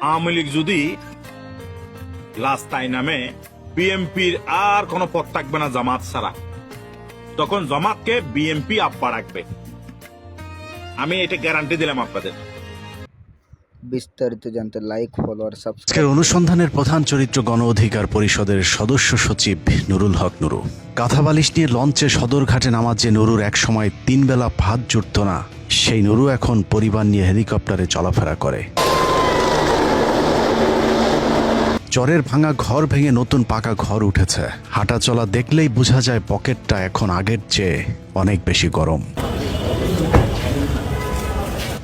আওয়ামী লীগ যদি রাস্তায় নামে বিএনপির আর কোনো পথ থাকবে না জামাত ছাড়া, তখন জামাতকে বিএনপি আব্বা রাখবে। আমি এটা গ্যারান্টি দিলাম আপনাদের। বিস্তারিত জানতে লাইক, ফলো আর সাবস্ক্রাইব। আজকের অনুসন্ধানের প্রধান চরিত্র গণ অধিকার পরিষদের সদস্য সচিব নুরুল হক নুরু। কাঁথাবালিশ নিয়ে লঞ্চে সদরঘাটে নামাজ যে নুরুর একসময় 3 বেলা ভাত জুটত না, সেই নুরু এখন পরিবার নিয়ে হেলিকপ্টারে চলাফেরা করে। চরের ভাঙা ঘর ভেঙে নতুন পাকা ঘর উঠেছে। হাঁটা চলা দেখলেই বোঝা যায় পকেটটা এখন আগের চেয়ে অনেক বেশি গরম।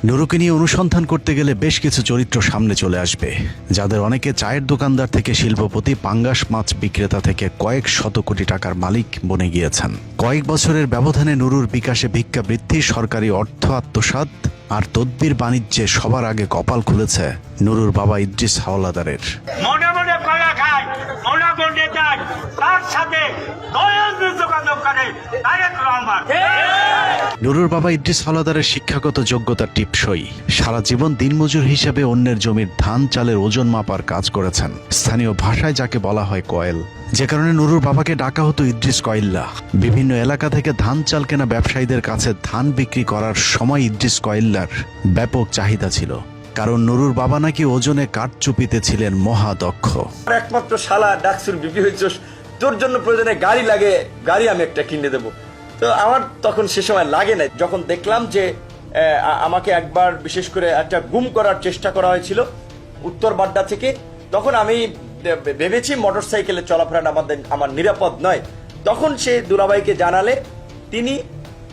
নুরুকে নিয়ে অনুসন্ধান করতে গেলে বেশ কিছু চরিত্র সামনে চলে আসবে, যাদের অনেকে চায়ের দোকানদার থেকে শিল্পপতি, পাঙ্গাস মাছ বিক্রেতা থেকে কয়েক শত কোটি টাকার মালিক বনে গিয়েছেন। কয়েক বছরের ব্যবধানে নুরুর বিকাশে ভিক্ষা বৃদ্ধি, সরকারি অর্থ আত্মসাৎ আর তদবির বাণিজ্যে সবার আগে কপাল খুলেছে নুরুর বাবা ইদ্রিস হাওলাদারের। মনে মনে কলা খায়, মনে মনে যায়, তার সাথে যোগাযোগ করে তারেক রহমান। নুরুর বাবা ইদ্রিস হাওলাদারের শিক্ষাগত যোগ্যতা টিপসই। সারা জীবন দিনমজুর হিসেবে অন্যের জমির ধান চালের ওজন মাপার কাজ করেছেন, স্থানীয় ভাষায় যাকে বলা হয় কয়েল, যে কারণে নুরুর বাবাকে ডাকা হতো ইদ্রিস কয়েল্লা। বিভিন্ন এলাকা থেকে ধান চাল কেনা ব্যবসায়ীদের কাছে ধান বিক্রি করার সময় ইদ্রিস কয়েল্লার ব্যাপক চাহিদা ছিল, কারণ নুরুর বাবা নাকি ওজনে কাঠচুপিতে ছিলেন মহাদক্ষ। একমাত্র শালা ডাকসুর বিপি হয়েছে, তোর জন্য প্রয়োজনে গাড়ি লাগে, গাড়ি আমি একটা কিনে দেবো। তো আমার তখন সে সময় লাগে না। যখন দেখলাম যে আমাকে একবার বিশেষ করে একটা গুম করার চেষ্টা করা হয়েছিল উত্তর বাড্ডা থেকে, তখন আমি ভেবেছি মোটরসাইকেলে চলাফেরা আমার নিরাপদ নয়। তখন সে দুলাভাইকে জানালে তিনি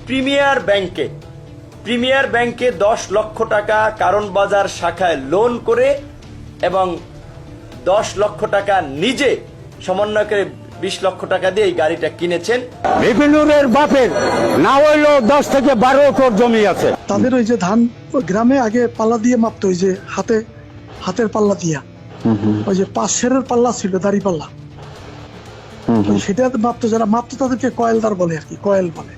প্রিমিয়ার ব্যাংকে 10 লক্ষ টাকা কারণ বাজার শাখায় লোন করে এবং 10 লক্ষ টাকা নিজে সমন্বয় করে 20 লক্ষ টাকা দিয়ে এই গাড়িটা কিনেছেন। বিপিনুরের বাপের না হইলেও 10 থেকে 12 একর জমি আছে। তাদের ওই যে ধান গ্রামে আগে পাল্লা দিয়ে মাপতো, ওই যে হাতের পাল্লা দিয়া, ওই যে 5 সেরের পাল্লা ছিল, দাড়ি পাল্লা, সেটা মাপতো। যারা মাপতো তাদেরকে কয়েলদার বলে আর কি, কয়েল বলে।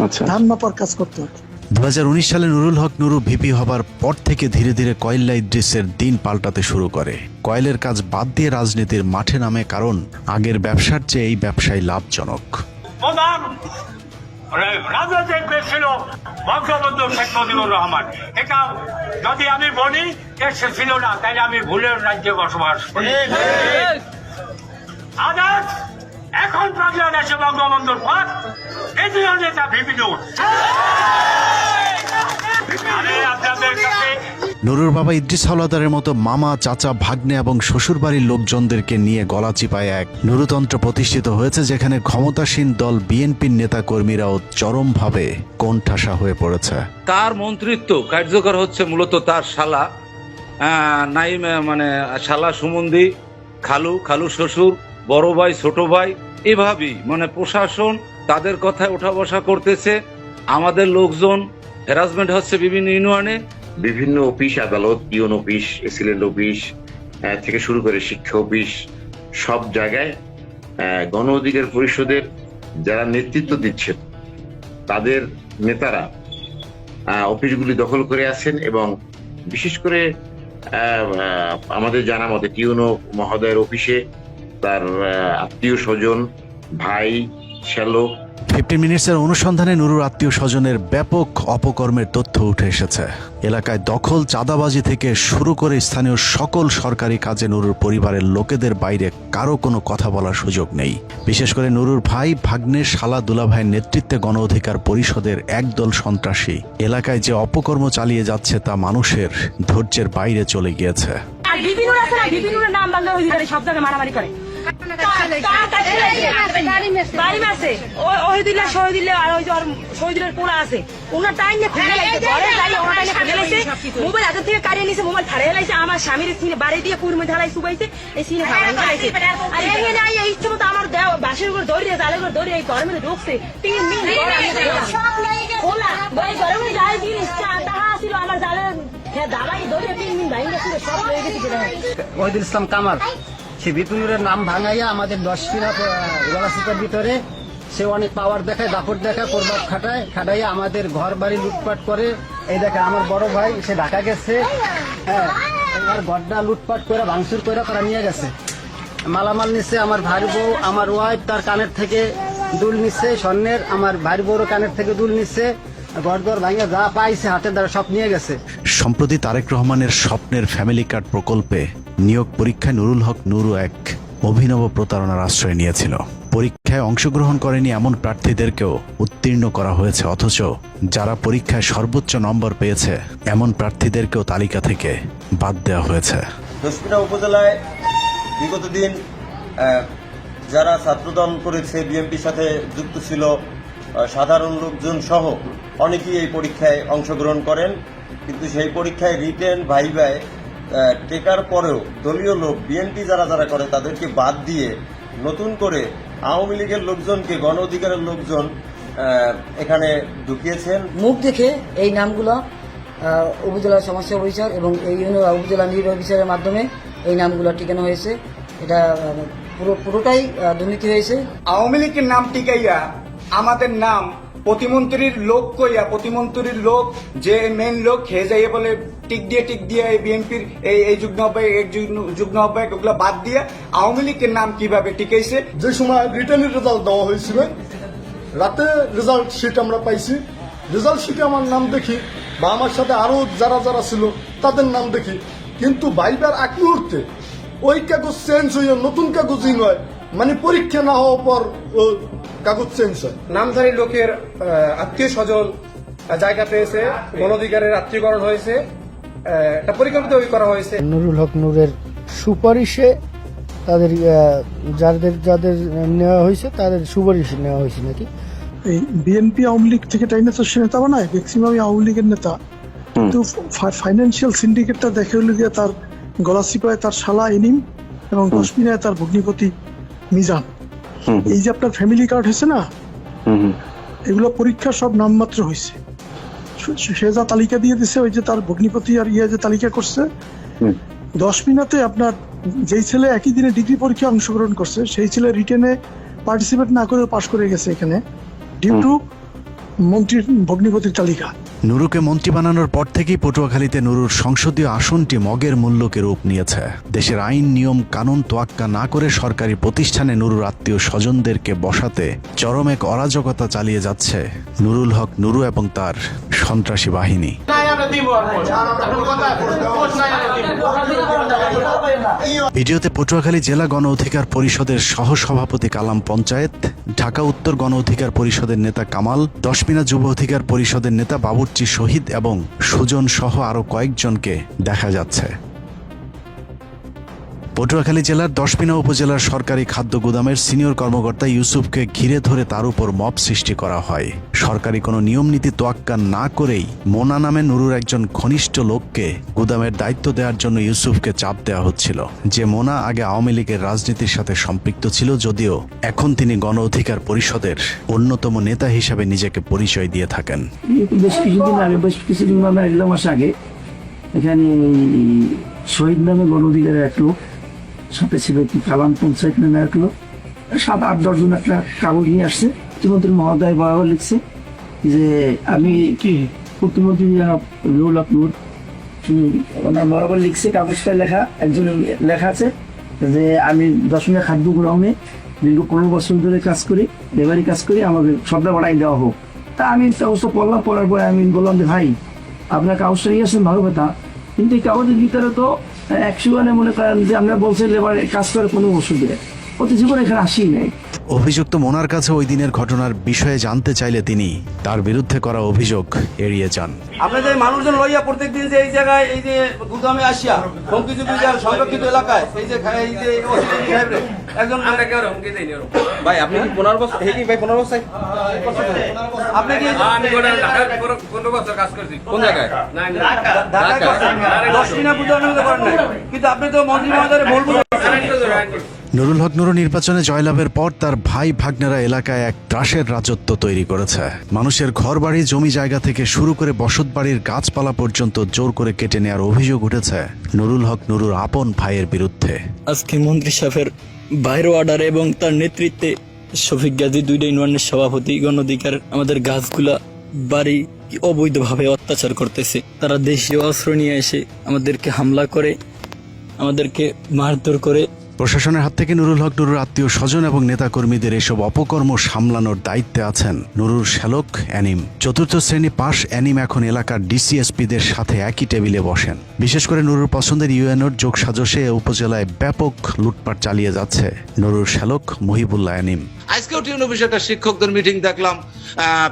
আচ্ছা, ধান মাপার কাজ করতো আর কি। 2019 সালে নুরুল হক নুরু ভিপি হবার পর থেকে ধীরে ধীরে কয়েল্লা ইদ্রিসের দিন পাল্টাতে শুরু করে। কয়েলের কাজ বাদ দিয়ে রাজনীতির মাঠে নামে, কারণ আগের ব্যবসার চেয়ে এই ব্যবসায় লাভজনক। রাজনৈতিক ছিল বঙ্গবন্ধু শেখ মুজিবুর রহমান। এটা যদি আমি বলি সে ছিল না, তাহলে আমি ভুলের রাজ্যে বসবাস করি। আজ এখন বাংলাদেশে বঙ্গবন্ধুর পর কেন্দ্রীয় নেতা বিপিনুর। নুরুর বাবা ইদ্রিস হাওলাদারের মতো মামা, চাচা, ভাগ্নে এবং শ্বশুরবাড়ির লোকজনদেরকে নিয়ে গলা চিপায় এক নুরুতন্ত্র প্রতিষ্ঠিত হয়েছে, যেখানে ক্ষমতাসীন দল বিএনপির নেতা কর্মীরাও চরমভাবে কোণঠাসা হয়ে পড়েছে। তার মন্ত্রিত্ব কার্যকর হচ্ছে মূলত তার শালা নাইম, মানে শালা সুমন্দি, খালু শ্বশুর, বড় ভাই, ছোট ভাই, এভাবেই মানে প্রশাসন তাদের কথায় ওঠা বসা করতেছে। আমাদের লোকজন হ্যারাসমেন্ট হচ্ছে বিভিন্ন ইউনিয়নে, বিভিন্ন অফিস আদালত, ইউন অফিস, এসিলেন্ট অফিস থেকে শুরু করে শিক্ষা অফিস, সব জায়গায় গণ অধিকার পরিষদের যারা নেতৃত্ব দিচ্ছেন তাদের নেতারা অফিসগুলি দখল করে আছেন। এবং বিশেষ করে আমাদের জানা মতে টিউনো মহোদয়ের অফিসে তার আত্মীয় স্বজন, ভাই, শ্যালক। 15 মিনিটসের অনুসন্ধানে নুরুর আত্মীয় স্বজনের ব্যাপক অপকর্মের তথ্য উঠে এসেছে। এলাকায় দখল, চাঁদাবাজি থেকে শুরু করে স্থানীয় সকল সরকারি কাজে নুরুর পরিবারের লোকেদের বাইরে কারো কোনো কথা বলার সুযোগ নেই। বিশেষ করে নুরুর ভাই, ভাগ্নে, শালা, দুলাভাইয়ের নেতৃত্বে গণ অধিকার পরিষদের একদল সন্ত্রাসী এলাকায় যে অপকর্ম চালিয়ে যাচ্ছে তা মানুষের ধৈর্যের বাইরে চলে গিয়েছে। নাম বাংলা অধিকারী সব জায়গায় মারামারি করে। আমার স্বামীর বাড়ি দিয়ে কুড়ি ঢালাই সুবাইছে, আমার বাসের উপর দৌড়িয়ে জালের উপর দৌড়িয়ে ঘরের মধ্যে ঢুকছে। 3 দিন ছিল আমার জালের দাবাই দৌড়িয়ে 3 দিন ভাই সব হয়ে গেছে। ওহিদুল ইসলাম কামাল সে বিপিনুরের নাম ভাঙাইয়া আমাদের 10 ফিরা গলাচিপার ভিতরে সে অনেক পাওয়ার দেখায়, দাপট দেখায়, প্রভাব খাটাইয়া আমাদের ঘর বাড়ি লুটপাট করে। এই দেখে আমার বড় ভাই সে ঢাকা গেছে, হ্যাঁ, এবার গড্ডা লুটপাট করে ভাঙচুর করে তারা নিয়ে গেছে। মালামাল নিচ্ছে, আমার ভাই বউ, আমার ওয়াইফ তার কানের থেকে দুল নিচ্ছে স্বর্ণের, আমার ভাই বউর কানের থেকে দুল নিচ্ছে, গড়দর ভাঙে যা পাইছে হাতের দ্বারা সব নিয়ে গেছে। সম্প্রতি তারেক রহমানের স্বপ্নের ফ্যামিলি কার্ড প্রকল্পে নিয়োগ পরীক্ষায় নুরুল হক নুরু এক অভিনব প্রতারণার আশ্রয় নিয়েছিল। পরীক্ষায় অংশগ্রহণ করেনি এমন প্রার্থীদেরকেও উত্তীর্ণ করা হয়েছে, অথচ যারা পরীক্ষায় সর্বোচ্চ নম্বর পেয়েছে এমন প্রার্থীদেরকেও তালিকা থেকে বাদ দেওয়া হয়েছে। দশমিনা উপজেলায় বিগত দিন যারা ছাত্রদল করেছে, বিএনপির সাথে যুক্ত ছিল, সাধারণ লোকজন সহ অনেকেই এই পরীক্ষায় অংশগ্রহণ করেন, কিন্তু সেই পরীক্ষায় রিটেন ভাইভায় টেকার পরেও দলীয় লোক বিএনপি যারা যারা করে তাদেরকে বাদ দিয়ে নতুন করে আওয়ামী লীগের লোকজনকে, গণ অধিকারের লোকজন এখানে ঢুকিয়েছেন। মুখ দেখে এই নামগুলো উপজেলা সমস্যা অফিসার এবং এই উপজেলা নির্বাহী অফিসারের মাধ্যমে এই নামগুলো টিকানো হয়েছে। এটা পুরোটাই দুর্নীতি হয়েছে। আওয়ামী লীগের নাম টিকাইয়া আমাদের নাম প্রতিমন্ত্রীর লোক কইয়া, প্রতিমন্ত্রীর লোক যে মেন লোক খেয়ে যাইয়ে বলে টিক দিয়ে এই বিএনপির এই যুগ্ম আহ্বায়ক ওগুলো বাদ দিয়ে আওয়ামী লীগের নাম কিভাবে টিকাইছে। যে সময় রিটার্নের রেজাল্ট দেওয়া হয়েছিল, রাতে রেজাল্ট শিট আমরা পাইছি। রেজাল্ট শিটে আমার নাম দেখি বা আমার সাথে আরো যারা যারা ছিল তাদের নাম দেখি, কিন্তু ভাইবার এক মুহূর্তে ওই কাগজ চেঞ্জ হয়ে নতুন কাগজই নয়, মানে পরীক্ষা না হওয়ার পর কাগজ চেঞ্জ হয়। নামধারী লোকের আত্মীয় স্বজন জায়গা পেয়েছে, গণ অধিকারের রাত্রীকরণ হয়েছে, এটা পরিকল্পিত করা হয়েছে। নুরুল হক নুরের সুপারিশে তাদের যাদের নেওয়া হয়েছে তাদের সুপারিশে নেওয়া হয়েছে নাকি? এই বিএনপি আওয়ামী লীগ থেকে টাইনে তো সে নেতা বানায়, ম্যাক্সিমামই আওয়ামী লীগের নেতা, কিন্তু ফাইন্যান্সিয়াল সিন্ডিকেটটা দেখে হলো গিয়ে তার গলাচিপায় তার শালা এনিম এবং দশমিনায় তার ভগ্নিপতি মিজান। এই যে আপনার ফ্যামিলি কার্ড হয়েছে না, এগুলো পরীক্ষা সব নামমাত্র হয়েছে। সে যা তালিকা দিয়ে দিছে, ওই যে তার ভগ্নিপতি আর যে তালিকা করছে, দশমিনাতে আপনার যেই ছেলে একই দিনে ডিগ্রি পরীক্ষায় অংশগ্রহণ করছে সেই ছেলে রিটেনে পার্টিসিপেট না করে পাশ করে গেছে এখানে, ডিউ টু মন্ত্রীর ভগ্নিপতির তালিকা। নুরুকে মন্ত্রী বানানোর পর থেকেই পটুয়াখালীতে নুরুর সংসদীয় আসনটি মগের মূল্যকে রূপ নিয়েছে। দেশের আইন নিয়ম কানুন তোয়াক্কা না করে সরকারি প্রতিষ্ঠানে নুরুর আত্মীয় স্বজনদেরকে বসাতে চরম এক অরাজকতা চালিয়ে যাচ্ছে নুরুল হক নুরু এবং তার সন্ত্রাসী বাহিনী। ভিডিওতে পটুয়াখালী জেলা গণ অধিকার পরিষদের সহসভাপতি কালাম পঞ্চায়েত, ঢাকা উত্তর গণ অধিকার পরিষদের নেতা কামাল, দশমিনা যুব অধিকার পরিষদের নেতা বাবুর্চি শহীদ এবং সুজন সহ আরো কয়েকজনকে দেখা যাচ্ছে। পটুয়াখালী জেলার দশমিনা উপজেলার সরকারি খাদ্য গুদামের সিনিয়র কর্মকর্তা ইউসুফকে ঘিরে ধরে তার উপর মব সৃষ্টি করা হয়। সরকারি কোনো নিয়ম নীতি তোয়াক্কা না করেই মোনা নামে নুরুর একজন ঘনিষ্ঠ লোককে গুদামের দায়িত্ব দেওয়ার জন্য ইউসুফকে চাপ দেওয়া হচ্ছিল। যে মোনা আগে আওয়ামী লীগের রাজনীতির সাথে সম্পৃক্ত ছিল, যদিও এখন তিনি গণ অধিকার পরিষদের অন্যতম নেতা হিসেবে নিজেকে পরিচয় দিয়ে থাকেন। বেশ কিছুদিন মানে 1 মাস আগে এখানে শহীদ নামে গণ অধিকারের এক লোক, সাথে ছিল কি কালাম পঞ্চায়েত নামে এক লোক, 7-8-10 জন একটা কাগজ নিয়ে আসছে। প্রতিমন্ত্রী মহোদয় বরাবর লিখছে যে আমি কি প্রতিমন্ত্রী নুরুল হক নুর, ওনার বরাবর লিখছে, কাগজটা লেখা, একজন লেখা আছে যে আমি দশমিনা খাদ্য গ্রামে দীর্ঘ 15 বছর ধরে কাজ করি, লেবারি কাজ করি, আমাকে সবটা বাড়াই দেওয়া হোক। তা আমি কাগজটা পড়লাম, পড়ার পরে আমি বললাম যে ভাই আপনার কাগজটা নিয়ে আসেন ভালো কথা, কিন্তু এই কাগজের ভিতরে তো 100 মনে করেন যে আমরা বলছি লেবার কাজ করে কোনো অসুবিধা, অতি জীবন এখানে আসি নাই। অভিযুক্ত মোনার কাছে ওই দিনের ঘটনার বিষয়ে জানতে চাইলে তিনি তার বিরুদ্ধে করা অভিযোগ এড়িয়ে যান। আপনাদের মানুষজন লইয়া প্রত্যেকদিন যে এই জায়গায় এই যে গুদামে আসিয়া হুমকি সংরক্ষিত এলাকায় এই যে একজন ভাই আপনি কি 15 বছর ভাই 15 বছর আপনি কি কোন জায়গায় দশমিনা গুদামে করেন নাই, কিন্তু আপনি তো মন্ত্রী মহোদয়ের ভুল নুরুল হক নুরু নির্বাচনে জয়লাভের পর তার ভাই ভাগ্নেরা এলাকায় এক ত্রাসের রাজত্ব তৈরি করেছে। মানুষের ঘরবাড়ি জমি জায়গা থেকে শুরু করে বসতবাড়ির গাছপালা পর্যন্ত জোর করে কেটে নেওয়ার অভিযোগ উঠেছে নুরুল হক নুরুর আপন ভাইয়ের বিরুদ্ধে। আজকে মন্ত্রী সাহেবের বাইরে অর্ডার এবং তার নেতৃত্বে শফিক গাজী 2টা ইউনিয়নের সভাপতি গণ অধিকার আমাদের গাছগুলা বাড়ি অবৈধভাবে অত্যাচার করতেছে। তারা দেশীয় অস্ত্র নিয়ে এসে আমাদেরকে হামলা করে, আমাদেরকে মারধর করে। প্রশাসনের হাত থেকে নুরুল হক নুরুর আত্মীয় স্বজন এবং নেতাকর্মীদের এসব অপকর্ম সামলানোর দায়িত্বে আছেন নুরুর শ্যালক অ্যানিম। চতুর্থ শ্রেণী পাশ অ্যানিম এখন এলাকার ডিসিএসপিদের সাথে একই টেবিলে বসেন। বিশেষ করে নুরুর পছন্দের ইউএনওর যোগসাজশে উপজেলায় ব্যাপক লুটপাট চালিয়ে যাচ্ছে নুরুর শ্যালক মহিবুল্লাহ অ্যানিম। আজকেও টিউন অফিসে একটা শিক্ষকদের মিটিং দেখলাম,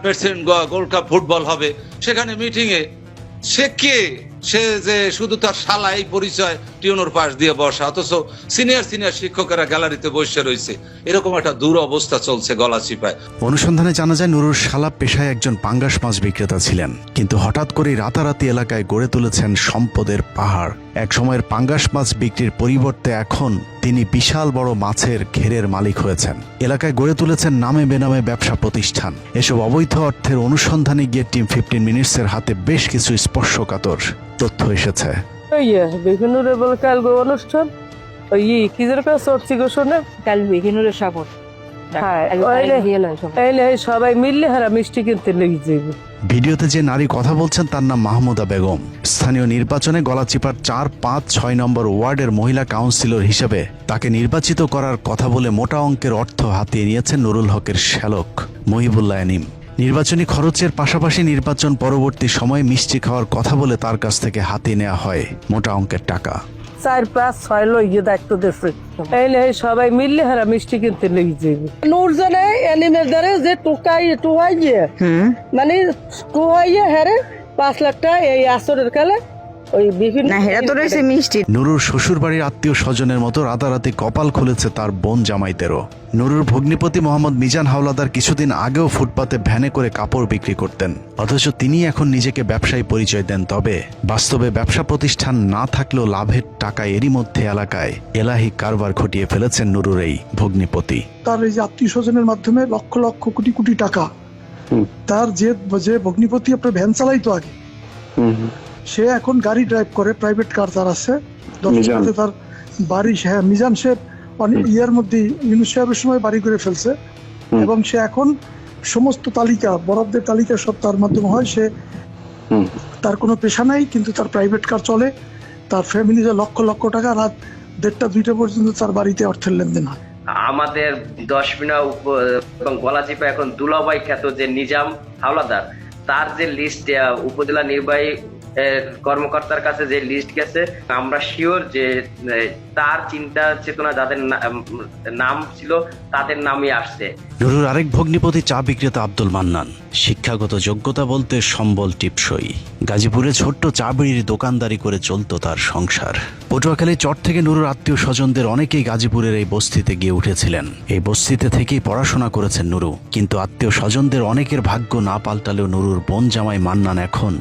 প্রেসিডেন্ট গোল্ড কাপ ফুটবল হবে, সেখানে মিটিং এ সে যে শুধু তার শালা এই পরিচয় টিউনোর পাশ দিয়ে বসা, অথচ সিনিয়র শিক্ষকেরা গ্যালারিতে বসে রয়েছে। এরকম একটা দুরবস্থা চলছে গলাচিপায়। অনুসন্ধানে জানা যায় নুরুর শালা পেশায় একজন পাঙ্গাস মাছ বিক্রেতা ছিলেন, কিন্তু হঠাৎ করে রাতারাতি এলাকায় গড়ে তুলেছেন সম্পদের পাহাড়। এক সময়ের পাঙ্গাস মাছ বিক্রির পরিবর্তে এখন তিনি বিশাল বড় মাছের ঘেরের মালিক হয়েছেন। এলাকায় গড়ে তুলেছেন নামে বেনামে ব্যবসা প্রতিষ্ঠান। এসব অবৈধ অর্থের অনুসন্ধানে গিয়ে টিম 15 মিনিটসের হাতে বেশ কিছু স্পর্শকাতর তথ্য এসেছে। অনুষ্ঠান সবাই মিললে হারা মিষ্টি কিনতে লেগে যাবে। ভিডিওতে যে নারী কথা বলছেন তার নাম মাহমুদা বেগম। স্থানীয় নির্বাচনে গলাচিপার 4, 5, 6 নম্বর ওয়ার্ডের মহিলা কাউন্সিলর হিসেবে তাকে নির্বাচিত করার কথা বলে মোটা অঙ্কের অর্থ হাতিয়ে নিয়েছেন নুরুল হকের শ্যালক মহিবুল্লাহ অ্যানিম। নির্বাচনী খরচের পাশাপাশি নির্বাচন পরবর্তী সময়ে মিষ্টি খাওয়ার কথা বলে তার কাছ থেকে হাতিয়ে নেওয়া হয় মোটা অঙ্কের টাকা। 4, 5, 6 লইয়ে দায়িত্ব দিচ্ছে। সবাই মিললে হারা মিষ্টি কিনতে লেগে যাবে। নূরজানে অ্যানিমের দ্বারা যে টুকাইয়ে মানে টুকাইয়ে হারে 5 লাখ টাকা এই আসরের কালে নুরুর শ্বশুর বাড়ির আত্মীয় স্বজনের মতো রাতারাতি কপাল খুলেছে তার বোন জামাইদেরও। নুরুর ভগ্নিপতি মোহাম্মদ মিজান হাওলাদার কিছুদিন আগেও ফুটপাতে ভ্যানে করে কাপড় বিক্রি করতেন, অথচ তিনি এখন নিজেকে ব্যবসায়ী পরিচয় দেন। তবে বাস্তবে ব্যবসা প্রতিষ্ঠান না থাকলেও লাভের টাকা এরই মধ্যে এলাকায় এলাহি কারবার ঘটিয়ে ফেলেছেন নুরুর এই ভগ্নিপতি। তার এই যে আত্মীয় স্বজনের মাধ্যমে লক্ষ লক্ষ কোটি কোটি টাকা, তার যে ভগ্নিপতি আপনার ভ্যান চালাইতো আগে, সে এখন গাড়ি ড্রাইভ করে, প্রাইভেট কার তার আছে। তার বাড়ি মিজান সাহেব ইয়ার মধ্যে ইউনুস সাহেবের সময় বাড়ি করে ফেলছে, এবং সে এখন সমস্ত তালিকা, বরাদ্দের তালিকা সব তার মাধ্যমে হয়। সে তার কোনো পেশা নাই, কিন্তু তার প্রাইভেট কার চলে। তার ফ্যামিলিতে লক্ষ লক্ষ টাকা রাত 1টা 2টা পর্যন্ত তার বাড়িতে অর্থের লেনদেন হয়। আমাদের 10 মিনা এবং গলাচিপা এখন দুলাভাই খ্যাত যে নিজাম হাওলাদার, তার যে লিস্ট উপজেলা নির্বাহী কর্মকর্তার কাছে যে লিস্ট গেছে, আমরা শিওর যে তার চিন্তা চেতনা যাদের নাম ছিল তাদের নামই আসছে। নুরুর আরেক ভগ্নিপতি চা বিক্রেতা আব্দুল মান্নান। শিক্ষাগত যোগ্যতা বলতে সম্বল টিপসই। গাজীপুরে ছোট্ট চা বিড়ির দোকানদারি করে চলত তার সংসার। পটুয়াখালী চর থেকে নুরুর আত্মীয় স্বজনদের অনেকেই গাজীপুরের এই বস্তিতে গিয়ে উঠেছিলেন। এই বস্তিতে থেকেই পড়াশোনা করেছেন নুরু, কিন্তু আত্মীয় স্বজনদের অনেকের ভাগ্য না পাল্টালেও নুরুর বোন জামাই মান্নান এখন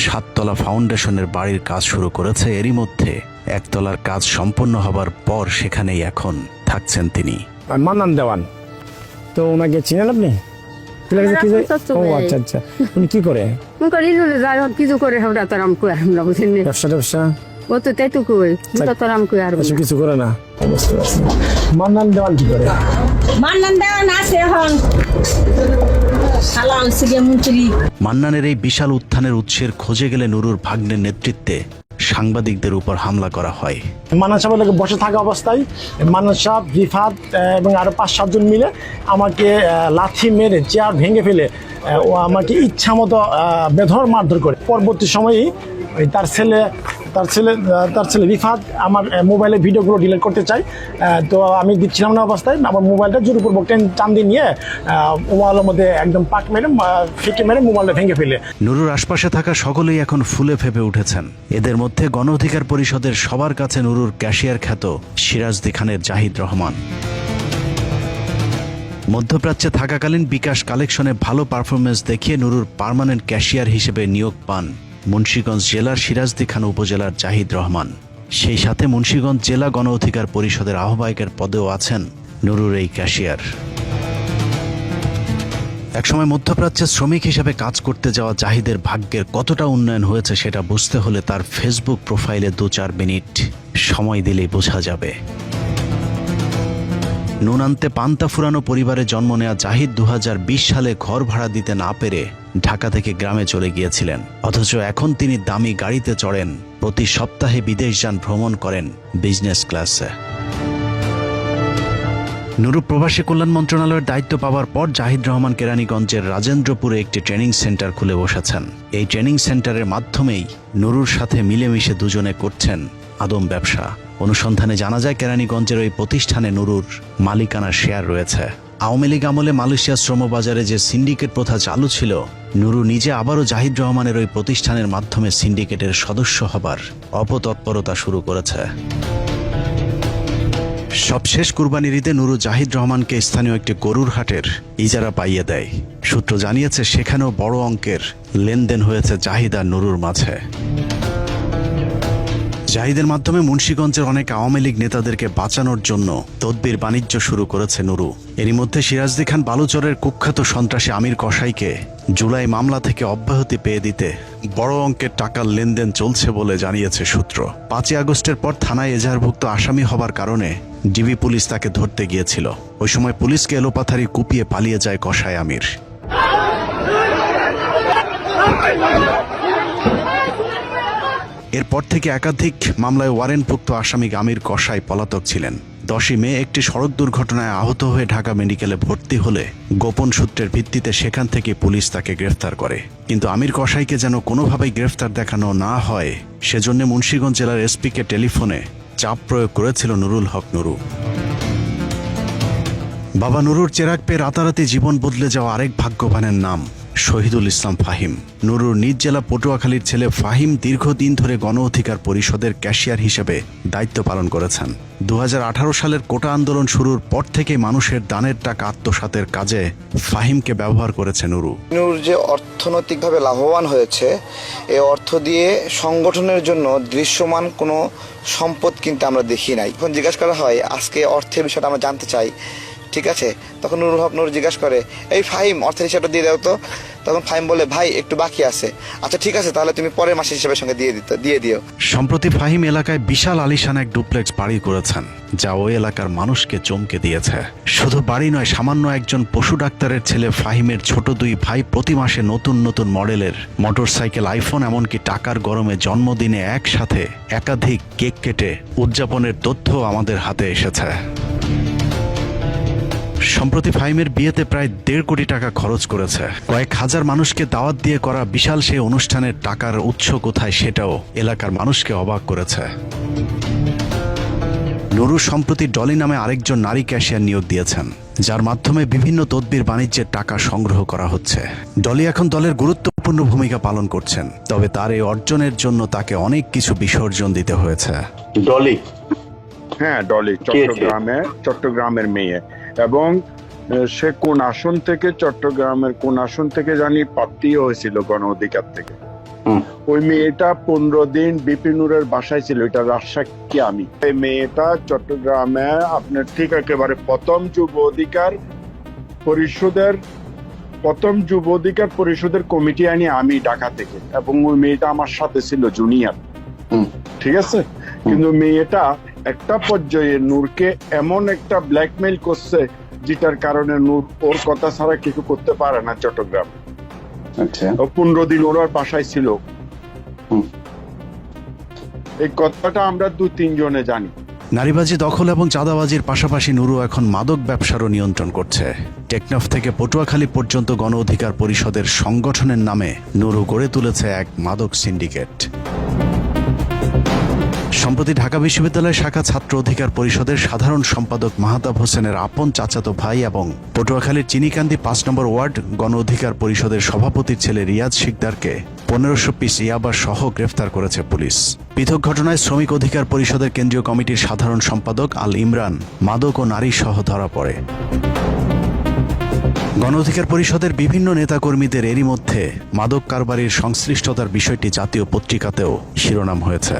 7 তলা ফাউন্ডেশনের বাড়ির কাজ শুরু করেছে। এরই মধ্যে 1 তলার কাজ সম্পন্ন হবার পর সেখানেই এখন থাকছেন তিনি। মান্নান দেওয়ান, তো ওনাকে চিনেন আপনি? আচ্ছা, উনি কি করে? কিছু করে ব্যবসা ও তো তাই তো কই আর কিছু করে না। মান্নান দেওয়ান কি করে? মান্নান দেওয়ান আছে এখন মান্নানের এই বিশাল উত্থানের উৎসের খোঁজে গেলে নুরুর ভাগ্নের নেতৃত্বে সাংবাদিকদের উপর হামলা করা হয়। মান্নান সাহেব বসে থাকা অবস্থায় মান্নান সাহেব, রিফাত এবং আরো 5-7 জন মিলে আমাকে লাথি মেরে চেয়ার ভেঙে ফেলে ও আমাকে ইচ্ছা মতো বেধড় মারধর করে। পরবর্তী সময়ে তার ছেলে রিফাত আমার মোবাইলের ভিডিওগুলো ডিলিট করতে চাই, তো আমি দিচ্ছিলাম না অবস্থায় আমার মোবাইলটা জোরপূর্বক টান দিয়ে নিয়ে ওয়ালের মধ্যে একদম পাক মেরে ফিকে মেরে মোবাইলটা ভেঙে ফেলে। নুরুর আশপাশে থাকা সকলেই এখন ফুলে ফেপে উঠেছেন। এদের মধ্যে গণ অধিকার পরিষদের সবার কাছে নুরুর ক্যাশিয়ার খ্যাত সিরাজদি খানের জাহিদ রহমান। মধ্যপ্রাচ্যে থাকাকালীন বিকাশ কালেকশনে ভালো পারফরমেন্স দেখিয়ে নুরুর পার্মানেন্ট ক্যাশিয়ার হিসেবে নিয়োগ পান মুন্সিগঞ্জ জেলার সিরাজদি খান উপজেলার জাহিদ রহমান। সেই সাথে মুন্সিগঞ্জ জেলা গণ অধিকার পরিষদের আহ্বায়কের পদেও আছেন নুরুর এই ক্যাশিয়ার। একসময় মধ্যপ্রাচ্যে শ্রমিক হিসেবে কাজ করতে যাওয়া জাহিদের ভাগ্যের কতটা উন্নয়ন হয়েছে সেটা বুঝতে হলে তার ফেসবুক প্রোফাইলে 2-4 মিনিট সময় দিলেই বোঝা যাবে। নুন আনতে পান্তা ফুরানো পরিবারে জন্ম নেওয়া জাহিদ 2020 সালে ঘর ভাড়া দিতে না পেরে ঢাকা থেকে গ্রামে চলে গিয়েছিলেন। অথচ এখন তিনি দামি গাড়িতে চড়েন, প্রতি সপ্তাহে বিদেশ যান, ভ্রমণ করেন বিজনেস ক্লাসে। নুরু প্রবাসী কল্যাণ মন্ত্রণালয়ের দায়িত্ব পাওয়ার পর জাহিদ রহমান কেরানীগঞ্জের রাজেন্দ্রপুরে একটি ট্রেনিং সেন্টার খুলে বসেছেন। এই ট্রেনিং সেন্টারের মাধ্যমেই নুরুর সাথে মিলেমিশে দুজনে করছেন আদম ব্যবসা। অনুসন্ধানে জানা যায় কেরানীগঞ্জের ওই প্রতিষ্ঠানে নুরুর মালিকানার শেয়ার রয়েছে। আওয়ামী লীগ আমলে মালয়েশিয়া শ্রমবাজারে যে সিন্ডিকেট প্রথা চালু ছিল, নুরু নিজে আবারও জাহিদ রহমানের ওই প্রতিষ্ঠানের মাধ্যমে সিন্ডিকেটের সদস্য হবার অপতৎপরতা শুরু করেছে। সবশেষ কুরবানির ঈদে নুরু জাহিদ রহমানকে স্থানীয় একটি গরুর হাটের ইজারা পাইয়ে দেয়। সূত্র জানিয়েছে সেখানেও বড় অঙ্কের লেনদেন হয়েছে জাহিদ আর নুরুর মাঝে। জাহিদের মাধ্যমে মুন্সিগঞ্জের অনেক আওয়ামী লীগ নেতাদেরকে বাঁচানোর জন্য তদবির বাণিজ্য শুরু করেছে নুরু। এরই মধ্যে সিরাজদি খান বালুচরের কুখ্যাত সন্ত্রাসী আমির কসাইকে জুলাই মামলা থেকে অব্যাহতি পেয়ে দিতে বড় অঙ্কের টাকার লেনদেন চলছে বলে জানিয়েছে সূত্র। 5 আগস্টের পর থানায় এজাহারভুক্ত আসামি হবার কারণে ডিবি পুলিশ তাকে ধরতে গিয়েছিল। ওই সময় পুলিশকে এলোপাথারি কুপিয়ে পালিয়ে যায় কসাই আমির। এরপর থেকে একাধিক মামলায় ওয়ারেন্টভুক্ত আসামি আমির কসাই পলাতক ছিলেন। 10ই মে একটি সড়ক দুর্ঘটনায় আহত হয়ে ঢাকা মেডিকেলে ভর্তি হলে গোপন সূত্রের ভিত্তিতে সেখান থেকে পুলিশ তাকে গ্রেফতার করে। কিন্তু আমির কসাইকে যেন কোনোভাবেই গ্রেফতার দেখানো না হয় সেজন্য মুন্সিগঞ্জ জেলার এসপিকে টেলিফোনে চাপ প্রয়োগ করেছিল নুরুল হক নুরু। বাবা নুরুর চেরাগ পেয়ে রাতারাতি জীবন বদলে যাওয়া আরেক ভাগ্যবানের নাম শহীদুল ইসলাম ফাহিম। নুরুর নিজ জেলা পটুয়াখালীর ছেলে ফাহিম দীর্ঘদিন ধরে গণ অধিকার পরিষদের ক্যাশিয়ার হিসেবে দায়িত্ব পালন করেছেন। 2018 সালের কোটা আন্দোলন শুরুর পর থেকে মানুষের দানের টাকা আত্মসাতের কাজে ফাহিমকে ব্যবহার করেছে নুরু। নুর যে অর্থনৈতিকভাবে লাভবান হয়েছে, এই অর্থ দিয়ে সংগঠনের জন্য দৃশ্যমান কোনো সম্পদ কিন্তু আমরা দেখি নাই। এখন জিজ্ঞাসা করা হয় আজকে অর্থের বিষয়টা আমরা জানতে চাই, ঠিক আছে? তখন নুরুল হক নুর জিজ্ঞাসা করে, এই ফাহিম অর্থের হিসাবটা দিয়ে দাও তো। তখন ফাহিম বলে, ভাই একটু বাকি আছে। আচ্ছা ঠিক আছে, তাহলে তুমি পরের মাসের হিসাবের সঙ্গে দিয়ে দিও। সম্প্রতি ফাহিম এলাকায় বিশাল আলিশান এক ডুপ্লেক্স বাড়ি করেছেন, যা ওই এলাকার মানুষকে চমকে দিয়েছে। শুধু বাড়ি নয়, সামান্য একজন পশু ডাক্তারের ছেলে ফাহিমের ছোট 2 ভাই প্রতি মাসে নতুন নতুন মডেলের মোটরসাইকেল, আইফোন, এমনকি টাকার গরমে জন্মদিনে একসাথে একাধিক কেক কেটে উদযাপনের তথ্য আমাদের হাতে এসেছে। সম্প্রতি ফাহিমের বিয়েতে প্রায় 1.5 কোটি টাকা খরচ করেছে। কয়েক হাজার মানুষকে দাওয়াত দিয়ে করা বিশাল সেই অনুষ্ঠানের টাকার উৎস কোথায় সেটাও এলাকার মানুষকে অবাক করেছে। নুরু সম্প্রতি ডলি নামে আরেকজন নারী ক্যাশিয়ার নিয়োগ দিয়েছেন, যার মাধ্যমে বিভিন্ন তদবির বাণিজ্যের টাকা সংগ্রহ করা হচ্ছে। ডলি এখন দলের গুরুত্বপূর্ণ ভূমিকা পালন করছেন, তবে তার এই অর্জনের জন্য তাকে অনেক কিছু বিসর্জন দিতে হয়েছে। ডলি? হ্যাঁ, ডলি চট্টগ্রামের মেয়ে। এবং সে কোন আসন থেকে, চট্টগ্রামের কোন আসন থেকে জানি প্রার্থী হয়েছিল গণ অধিকার থেকে। ওই মেয়েটা 15 দিন বিপিনুরের বাসায় ছিল, এটা রাজসাক্ষী আমি। এই মেয়েটা চট্টগ্রামে আপনার ঠিক একেবারে প্রথম যুব অধিকার পরিষদের কমিটি আনি আমি ঢাকা থেকে, এবং ওই মেয়েটা আমার সাথে ছিল জুনিয়র, ঠিক আছে? কিন্তু মেয়েটা একটা পর্যায়ে নূরকে এমন একটা ব্ল্যাকমেইল করছে যেটার কারণে নূর ওর কথা ছাড়া কিছু করতে পারে না চট্টগ্রাম। আচ্ছা, 15 দিন ওর বাসায় ছিল। এই কথাটা আমরা 2-3 জনে জানি। নারীবাজি, দখল এবং চাঁদাবাজির পাশাপাশি নুরু এখন মাদক ব্যবসারও নিয়ন্ত্রণ করছে। টেকনাফ থেকে পটুয়াখালী পর্যন্ত গণ অধিকার পরিষদের সংগঠনের নামে নুরু গড়ে তুলেছে এক মাদক সিন্ডিকেট। সম্প্রতি ঢাকা বিশ্ববিদ্যালয় শাখা ছাত্র অধিকার পরিষদের সাধারণ সম্পাদক মাহতাব হোসেনের আপন চাচাতো ভাই এবং পটুয়াখালীর চিনিকান্দি 5 নম্বর ওয়ার্ড গণ অধিকার পরিষদের সভাপতির ছেলে রিয়াজ শিকদারকে 1500 পিস ইয়াবা সহ গ্রেফতার করেছে পুলিশ। পৃথক ঘটনায় শ্রমিক অধিকার পরিষদের কেন্দ্রীয় কমিটির সাধারণ সম্পাদক আল ইমরান মাদক ও নারী সহ ধরা পড়ে। গণ অধিকার পরিষদের বিভিন্ন নেতাকর্মীদের এরই মধ্যে মাদক কারবারির সংশ্লিষ্টতার বিষয়টি জাতীয় পত্রিকাতেও শিরোনাম হয়েছে।